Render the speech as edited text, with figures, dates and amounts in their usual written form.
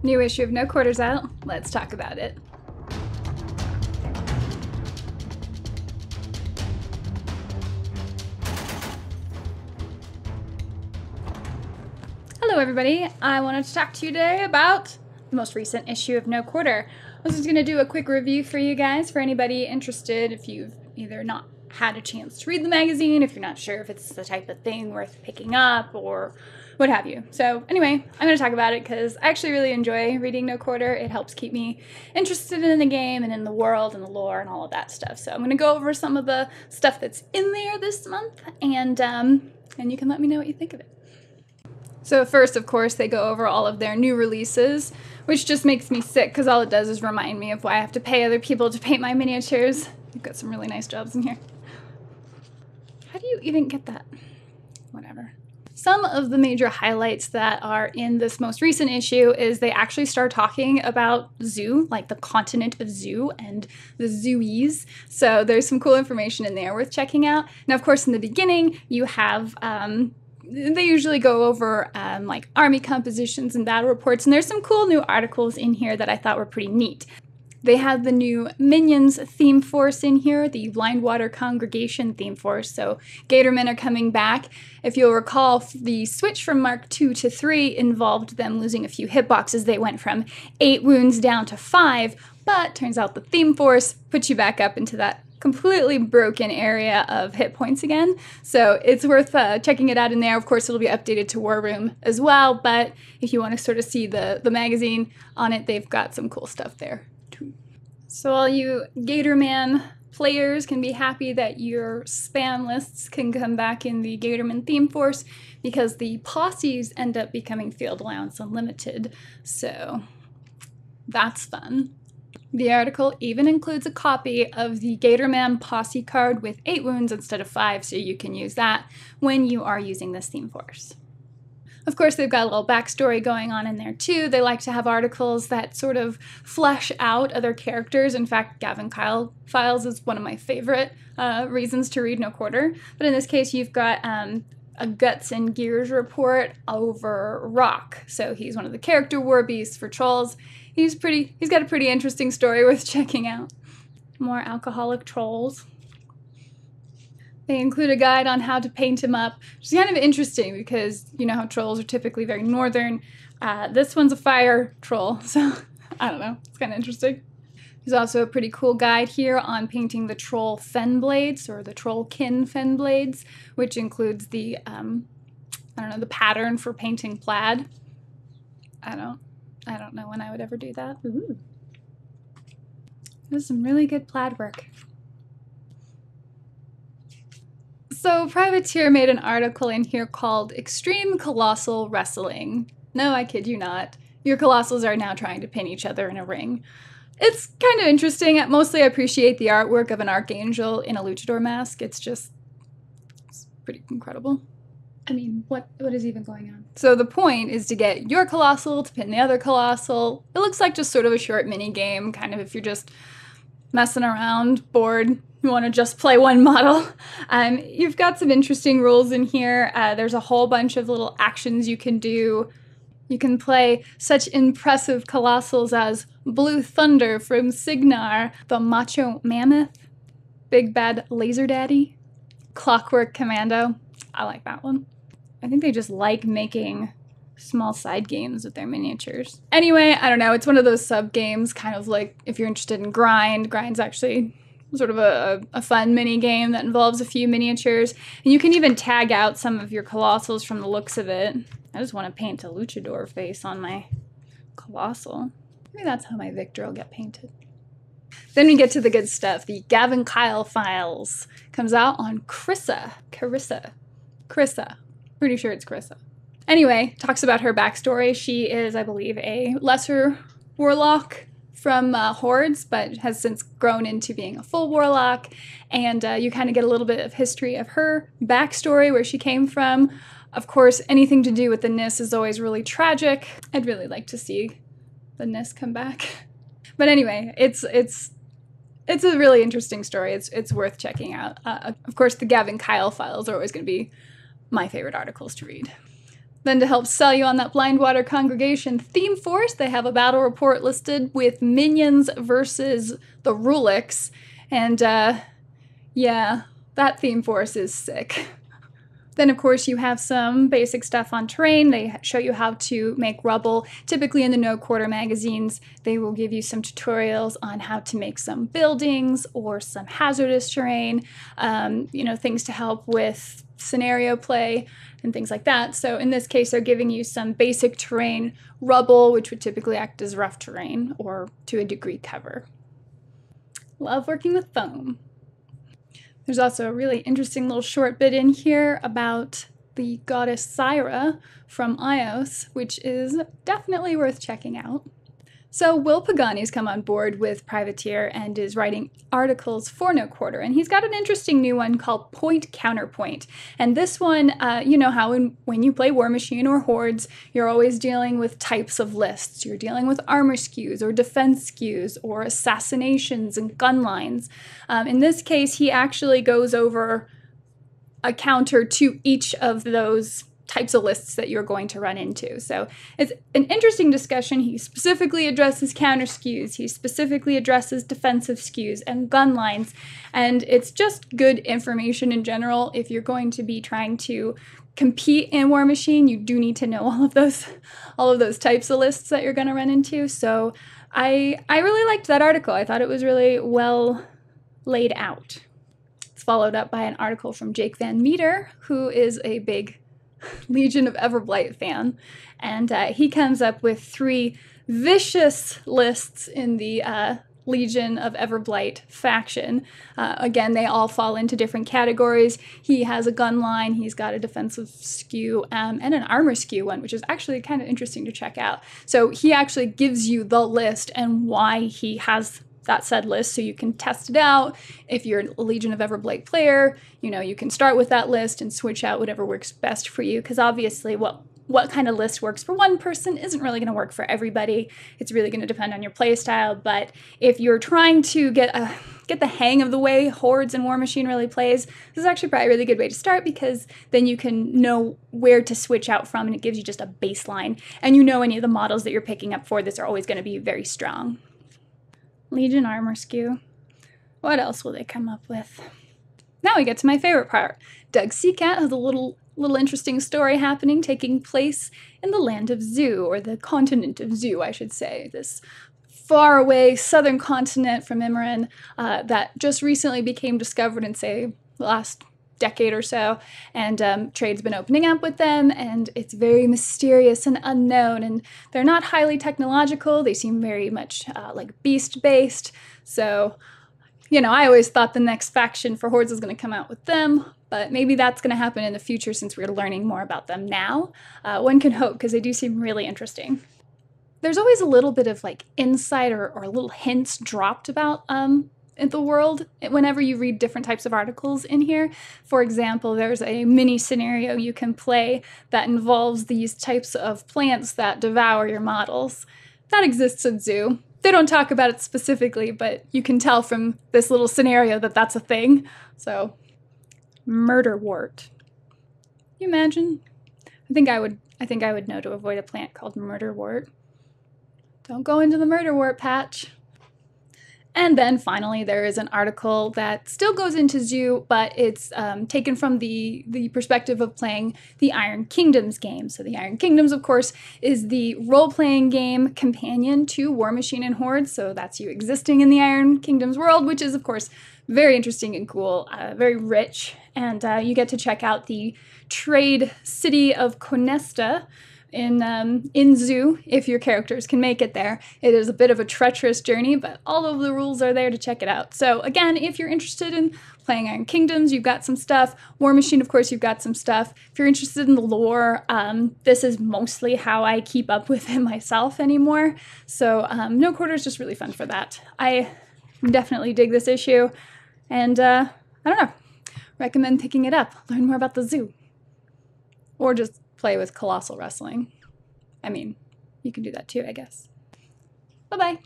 New issue of No Quarters out. Let's talk about it. Hello everybody, I wanted to talk to you today about the most recent issue of No Quarter. I was just going to do a quick review for you guys, for anybody interested, if you've either not had a chance to read the magazine, if you're not sure if it's the type of thing worth picking up, or what have you. So anyway, I'm going to talk about it because I actually really enjoy reading No Quarter. It helps keep me interested in the game and in the world and the lore and all of that stuff. So I'm going to go over some of the stuff that's in there this month, and you can let me know what you think of it. So first, of course, they go over all of their new releases, which just makes me sick because all it does is remind me of why I have to pay other people to paint my miniatures. You've got some really nice jobs in here. How do you even get that? Whatever. Some of the major highlights that are in this most recent issue is they actually start talking about Zoo, like the continent of Zoo and the Zooies. So there's some cool information in there worth checking out. Now, of course, in the beginning, you have they usually go over like army compositions and battle reports, and there's some cool new articles in here that I thought were pretty neat. They have the new Minions theme force in here, the Blindwater Congregation theme force, so Gatormen are coming back. If you'll recall, the switch from Mark II to 3 involved them losing a few hitboxes. They went from 8 wounds down to 5, but turns out the theme force puts you back up into that completely broken area of hit points again. So it's worth checking it out in there. Of course, it'll be updated to War Room as well, but if you want to sort of see the magazine on it, they've got some cool stuff there too. So all you Gatorman players can be happy that your spam lists can come back in the Gatorman theme force because the posses end up becoming Field Allowance Unlimited. So that's fun. The article even includes a copy of the Gatorman posse card with 8 wounds instead of 5, so you can use that when you are using this theme force. Of course, they've got a little backstory going on in there too. They like to have articles that sort of flesh out other characters. In fact, Gavin Kyle Files is one of my favorite reasons to read No Quarter. But in this case, you've got a Guts and Gears report over Rock. So he's one of the character war beasts for Trolls. He's got a pretty interesting story worth checking out. More alcoholic trolls. They include a guide on how to paint him up, which is kind of interesting because you know how trolls are typically very northern. This one's a fire troll, so I don't know. It's kind of interesting. There's also a pretty cool guide here on painting the troll fen blades, or the trollkin fen blades, which includes the, I don't know, the pattern for painting plaid. I don't know when I would ever do that. Ooh. There's some really good plaid work. So Privateer made an article in here called Extreme Colossal Wrestling. No, I kid you not. Your colossals are now trying to pin each other in a ring. It's kind of interesting. Mostly I appreciate the artwork of an archangel in a luchador mask. It's pretty incredible. I mean, what is even going on? So the point is to get your colossal to pin the other colossal. It looks like just sort of a short mini game, kind of if you're just messing around, bored, you want to just play one model. You've got some interesting rules in here. There's a whole bunch of little actions you can do. You can play such impressive colossals as Blue Thunder from Signar, the Macho Mammoth, Big Bad Laser Daddy, Clockwork Commando. I like that one. I think they just like making small side games with their miniatures. Anyway, I don't know, it's one of those sub-games, kind of like if you're interested in Grind. Grind's actually sort of a fun mini game that involves a few miniatures, and you can even tag out some of your colossals from the looks of it. I just want to paint a luchador face on my colossal. Maybe that's how my Victor will get painted. Then we get to the good stuff. The Gavin Kyle Files comes out on Carissa. Pretty sure it's Carissa. Anyway, talks about her backstory. She is, I believe, a lesser warlock from Hordes, but has since grown into being a full warlock. And you kind of get a little bit of history of her backstory, where she came from. Of course, anything to do with the Nis is always really tragic. I'd really like to see the Nis come back. But anyway, it's a really interesting story. It's worth checking out. Of course, the Gavin Kyle Files are always going to be my favorite articles to read. Then to help sell you on that Blindwater Congregation theme force, they have a battle report listed with minions versus the Rulix. And yeah, that theme force is sick. Then, of course, you have some basic stuff on terrain. They show you how to make rubble. Typically in the No Quarter magazines, they will give you some tutorials on how to make some buildings or some hazardous terrain, things to help with scenario play and things like that. So in this case, they're giving you some basic terrain rubble, which would typically act as rough terrain or to a degree cover. Love working with foam. There's also a really interesting little short bit in here about the goddess Syra from Ios, which is definitely worth checking out. So Will Pagani's come on board with Privateer and is writing articles for No Quarter, and he's got an interesting new one called Point Counterpoint. And this one, you know how when you play War Machine or Hordes, you're always dealing with types of lists. You're dealing with armor skews or defense skews or assassinations and gun lines. In this case, he actually goes over a counter to each of those types of lists that you're going to run into. So it's an interesting discussion. He specifically addresses counter skews. He specifically addresses defensive skews and gun lines. And it's just good information in general. If you're going to be trying to compete in War Machine, you do need to know all of those types of lists that you're going to run into. So I really liked that article. I thought it was really well laid out. It's followed up by an article from Jake Van Meter, who is a big Legion of Everblight fan, and he comes up with 3 vicious lists in the Legion of Everblight faction. Again, they all fall into different categories. He has a gun line, he's got a defensive skew, and an armor skew one, which is actually kind of interesting to check out. So he actually gives you the list and why he has that said list, so you can test it out. If you're a Legion of Everblight player, you can start with that list and switch out whatever works best for you, because obviously what kind of list works for one person isn't really going to work for everybody. It's really going to depend on your play style. But if you're trying to get the hang of the way Hordes and War Machine really plays, this is actually probably a really good way to start, because then you can know where to switch out from, and it gives you just a baseline. And any of the models that you're picking up for this are always going to be very strong. Legion armor skew. What else will they come up with? Now we get to my favorite part. Doug Seacat has a little interesting story happening, taking place in the land of Zoo, or the continent of Zoo, I should say. This faraway southern continent from Imran that just recently became discovered in, say, the last decade or so, and trade's been opening up with them, and it's very mysterious and unknown, and they're not highly technological. They seem very much like beast-based, so I always thought the next faction for Hordes was going to come out with them, but maybe that's going to happen in the future since we're learning more about them now. One can hope, because they do seem really interesting. There's always a little bit of insight or little hints dropped about in the world whenever you read different types of articles in here. For example, there's a mini scenario you can play that involves these types of plants that devour your models. That exists in Zoo. They don't talk about it specifically, but you can tell from this little scenario that that's a thing. So, murderwort. You imagine? I think I would know to avoid a plant called murderwort. Don't go into the murderwort patch. And then finally, there is an article that still goes into Zoo, but it's taken from the perspective of playing the Iron Kingdoms game. So the Iron Kingdoms, of course, is the role-playing game companion to War Machine and Horde. So that's you existing in the Iron Kingdoms world, which is, of course, very interesting and cool, very rich. And you get to check out the trade city of Conesta in Zoo, if your characters can make it there. It is a bit of a treacherous journey, but all of the rules are there to check it out. So again, if you're interested in playing Iron Kingdoms, you've got some stuff. War Machine, of course, you've got some stuff. If you're interested in the lore, this is mostly how I keep up with it myself anymore. So No Quarter is just really fun for that. I definitely dig this issue, and I don't know, recommend picking it up. Learn more about the Zoo. Or just play with Colossal Wrestling. I mean, you can do that too, I guess. Bye-bye.